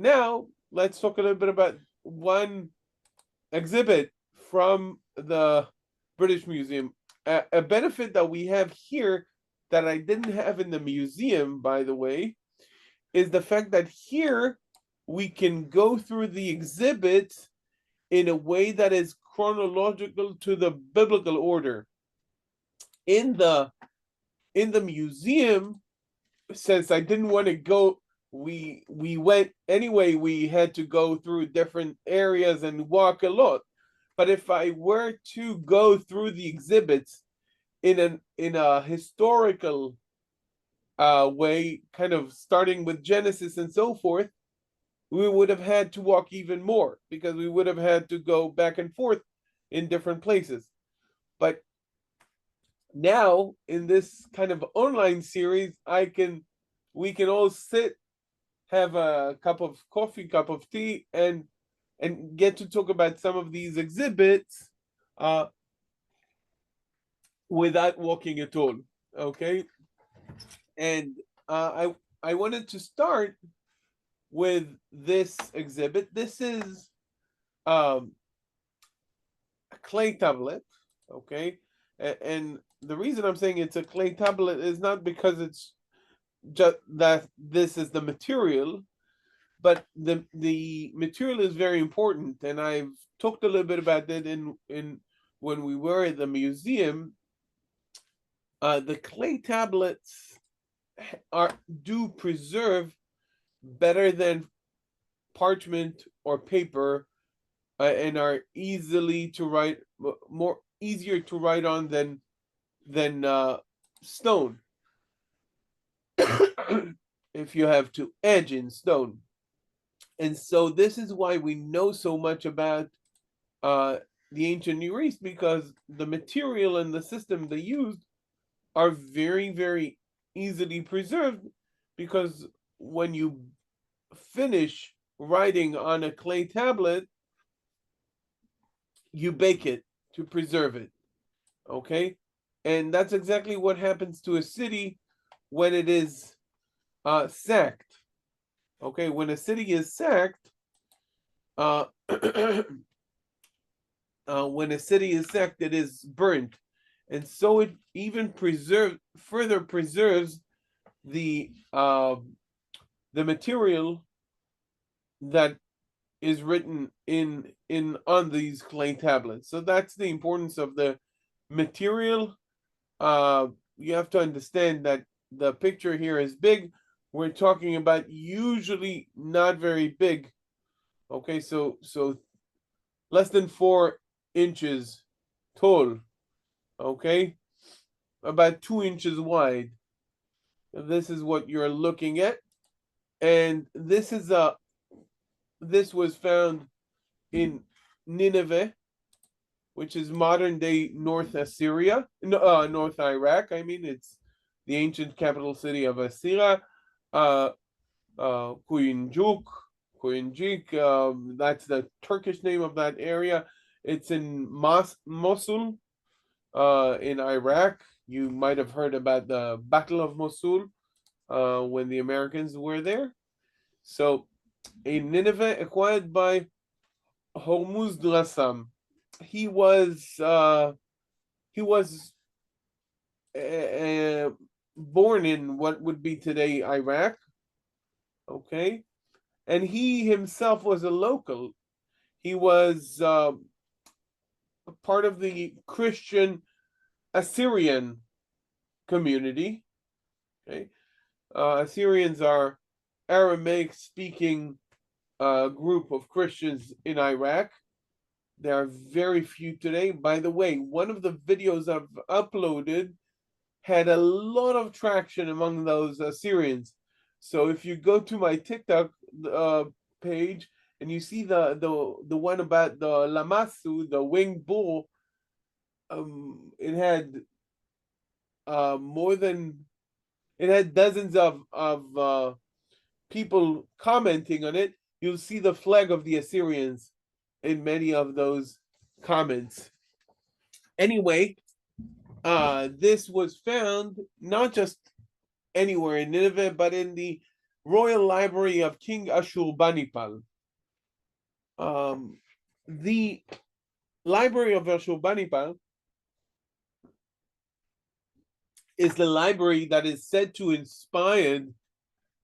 Now, let's talk a little bit about one exhibit from the British Museum. A benefit that we have here that I didn't have in the museum, by the way, is the fact that here we can go through the exhibit in a way that is chronological to the biblical order. In the museum, since I didn't want to go, we went anyway. We had to go through different areas and walk a lot. But if I were to go through the exhibits in a historical way, kind of starting with Genesis and so forth, we would have had to walk even more because we would have had to go back and forth in different places. But now in this kind of online series, we can all sit, have a cup of coffee, cup of tea, and get to talk about some of these exhibits without walking at all. Okay, and I wanted to start with this exhibit. This is a clay tablet. Okay, and the reason I'm saying it's a clay tablet is not because it's just that this is the material, but the material is very important, and I've talked a little bit about that in when we were at the museum. The clay tablets do preserve better than parchment or paper, and are easily to write, more easier to write on than stone. If you have to edge in stone. And so this is why we know so much about the ancient Near East, because the material and the system they used are very, very easily preserved, because when you finish writing on a clay tablet, you bake it to preserve it. Okay? And that's exactly what happens to a city when it is sacked. Okay, when a city is sacked, when a city is sacked, it is burnt, and so it even further preserves the material that is written in on these clay tablets. So that's the importance of the material. You have to understand that the picture here is big. We're talking about usually not very big. Okay, so less than 4 inches tall. Okay, about 2 inches wide. This is what you're looking at, and this was found in Nineveh, which is modern day North Assyria, North Iraq. I mean, it's the ancient capital city of Assyria. Kouyunjik, that's the Turkish name of that area. It's in Mosul, in Iraq. You might have heard about the Battle of Mosul when the Americans were there. So, in Nineveh, acquired by Hormuzd Rassam. He was uh, born in what would be today Iraq. Okay, and he himself was a local. He was part of the Christian Assyrian community. Okay, Assyrians are Aramaic speaking group of Christians in Iraq. There are very few today. By the way, one of the videos I've uploaded had a lot of traction among those Assyrians. So if you go to my TikTok page and you see the one about the Lamassu, the winged bull, it had more than it had dozens of people commenting on it. You'll see the flag of the Assyrians in many of those comments. Anyway, this was found not just anywhere in Nineveh, but in the royal library of King Ashurbanipal. The Library of Ashurbanipal is the library that is said to inspire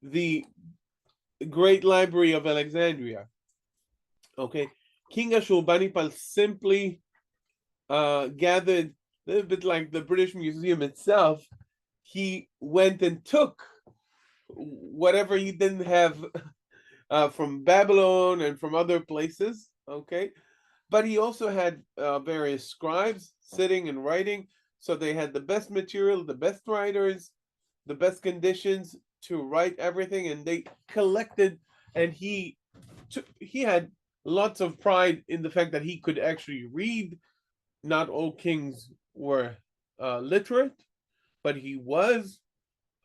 the Great Library of Alexandria. Okay, King Ashurbanipal simply gathered, a little bit like the British Museum itself. He went and took whatever he didn't have from Babylon and from other places. Okay, but he also had various scribes sitting and writing. So they had the best material, the best writers, the best conditions to write everything, and they collected. And he had lots of pride in the fact that he could actually read. Not all kings were literate, but he was.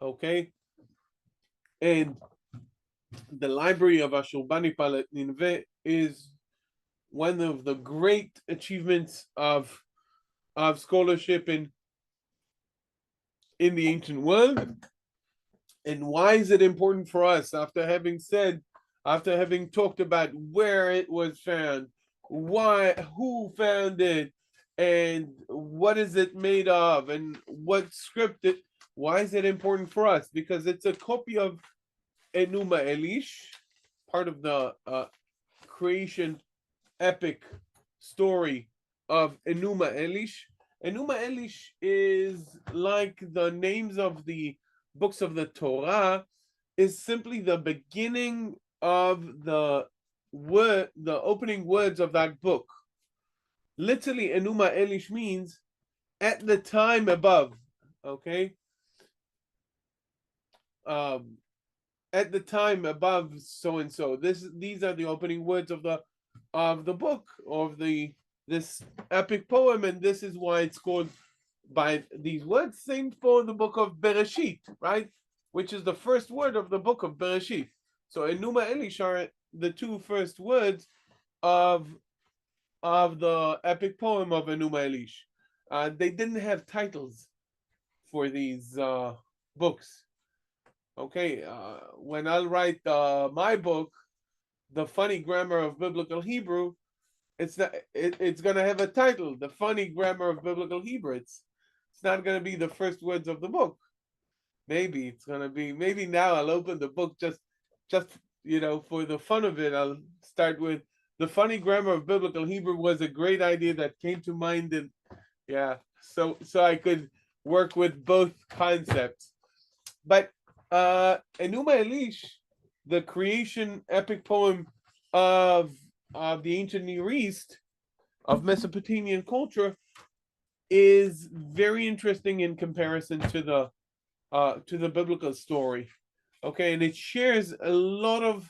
Okay, and the Library of Ashurbanipal at Nineveh is one of the great achievements of scholarship in the ancient world. And why is it important for us, after having talked about where it was found, who found it, and what is it made of, and what script it, why is it important for us? Because it's a copy of Enuma Elish, part of the creation epic story of Enuma Elish. Enuma Elish is like the names of the books of the Torah, is simply the beginning of the opening words of that book. Literally, Enuma Elish means at the time above. Okay, at the time above so and so. These are the opening words of the book, of this epic poem, and this is why it's called by these words. Same for the book of Bereshit, right? Which is the first word of the book of Bereshit. So Enuma Elish are the two first words of the epic poem of Enuma Elish. They didn't have titles for these books. Okay, when I'll write my book, The Funny Grammar of Biblical Hebrew, it's going to have a title, The Funny Grammar of Biblical Hebrew. It's not going to be the first words of the book. Maybe it's going to be, maybe now I'll open the book just for the fun of it. I'll start with The Funny Grammar of Biblical Hebrew was a great idea that came to mind, and so I could work with both concepts. But Enuma Elish, the creation epic poem of the ancient Near East, of Mesopotamian culture, is very interesting in comparison to the biblical story. Okay, and it shares a lot of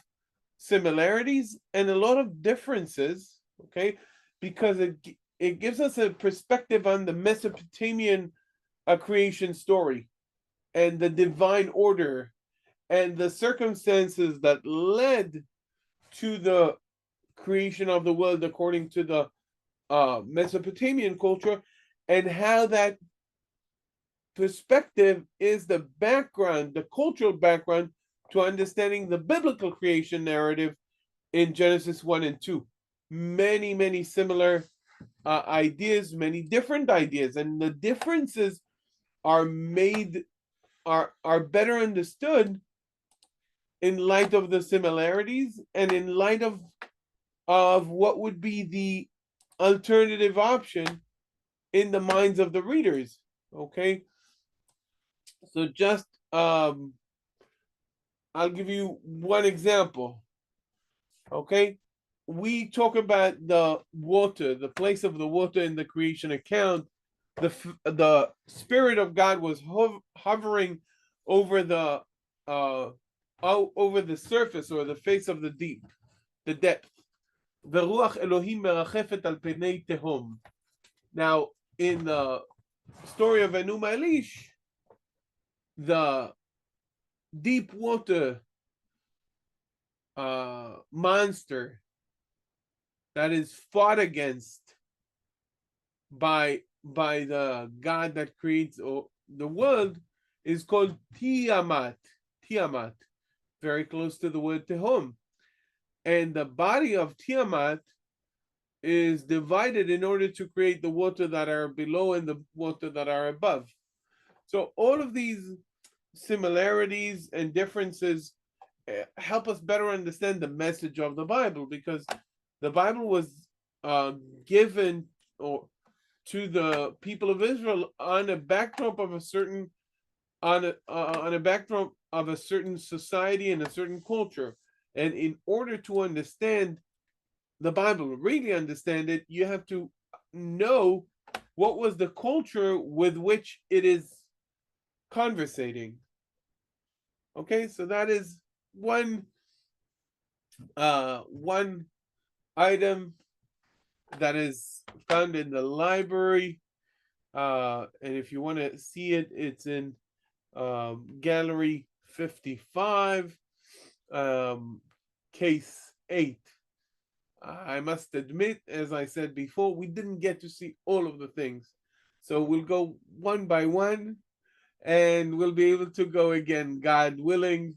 similarities and a lot of differences. Okay, because it gives us a perspective on the Mesopotamian creation story, and the divine order, and the circumstances that led to the creation of the world according to the Mesopotamian culture, and how that perspective is the background, the cultural background, to understanding the biblical creation narrative in Genesis 1 and 2. Many, many similar ideas, many different ideas, and the differences are better understood in light of the similarities, and in light of what would be the alternative option in the minds of the readers. Okay, so just I'll give you one example. Okay, we talk about the water, the place of the water in the creation account. The Spirit of God was hovering over the surface, or the face of the deep, the depth. Veruach Elohim merachefet al penei tehom. Now, in the story of Enuma Elish, the deep water monster that is fought against by the God that creates the world is called Tiamat. very close to the word Tehom. And the body of Tiamat is divided in order to create the water that are below and the water that are above. So all of these similarities and differences help us better understand the message of the Bible, because the Bible was given or to the people of Israel on a backdrop of a certain on a backdrop of a certain society and a certain culture. And in order to understand the Bible, really understand it, you have to know what was the culture with which it is conversating. Okay, so that is one one item that is found in the library, and if you want to see it, it's in gallery 55, case 8. I must admit, as I said before, we didn't get to see all of the things, so we'll go one by one, and we'll be able to go again, God willing,